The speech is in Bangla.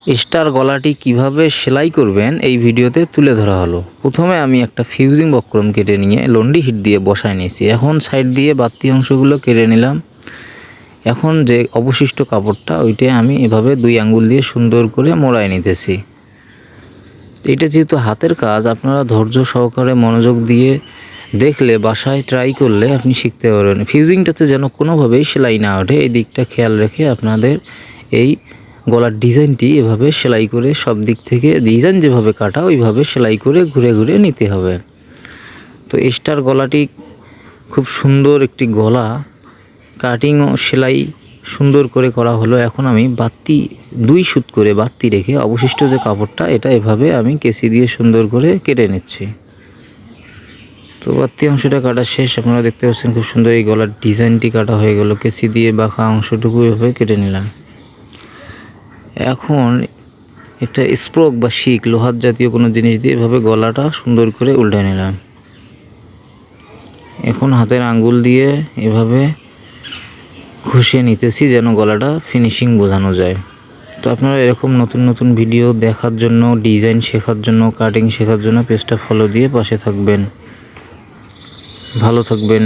স্টার গলাটি কিভাবে সেলাই করবেন এই ভিডিওতে তুলে ধরা হলো। প্রথমে আমি একটা ফিউজিং বক্রম কেটে নিয়ে লন্ডি হিট দিয়ে বসায় নিয়েছি। এখন সাইড দিয়ে বাড়তি অংশগুলো কেটে নিলাম। এখন যে অবশিষ্ট কাপড়টা ওইটা আমি এভাবে 2 আঙ্গুল দিয়ে সুন্দর করে মোড়ায় নিতেছি। এটা যেহেতু হাতের কাজ, আপনারা ধৈর্য সহকারে মনোযোগ দিয়ে দেখলে বাসায় ট্রাই করলে আপনি শিখতে পারবেন। ফিউজিংটাতে যেন কোনোভাবেই সেলাই না ওঠে এই দিকটা খেয়াল রেখে আপনাদের এই গলার ডিজাইনটি এভাবে সেলাই করে সব দিক থেকে ডিজাইন যেভাবে কাটা ওইভাবে সেলাই করে ঘুরে ঘুরে নিতে হবে। তো স্টার গলাটি খুব সুন্দর একটি গলা, কাটিং ও সেলাই সুন্দর করে করা হলো। এখন আমি বাড়তি 2 সুত করে বাড়তি রেখে অবশিষ্ট যে কাপড়টা এটা এভাবে আমি কেচি দিয়ে সুন্দর করে কেটে নিচ্ছি। তো বাড়তি অংশটা কাটা শেষ। আপনারা দেখতে পাচ্ছেন খুব সুন্দর এই গলার ডিজাইনটি কাটা হয়ে গেল। কেচি দিয়ে বাঁকা অংশটুকু এভাবে কেটে নিলাম। এখন একটা স্প্রোক বা শিক লোহার জাতীয় কোনো জিনিস দিয়ে এভাবে গলাটা সুন্দর করে উল্টে নিলাম। এখন হাতের আঙ্গুল দিয়ে এভাবে ঘষে নিতেছি যেন গলাটা ফিনিশিং বোঝানো যায়। তো আপনারা এরকম নতুন নতুন ভিডিও দেখার জন্য, ডিজাইন শেখার জন্য, কাটিং শেখার জন্য পেজটা ফলো দিয়ে পাশে থাকবেন। ভালো থাকবেন।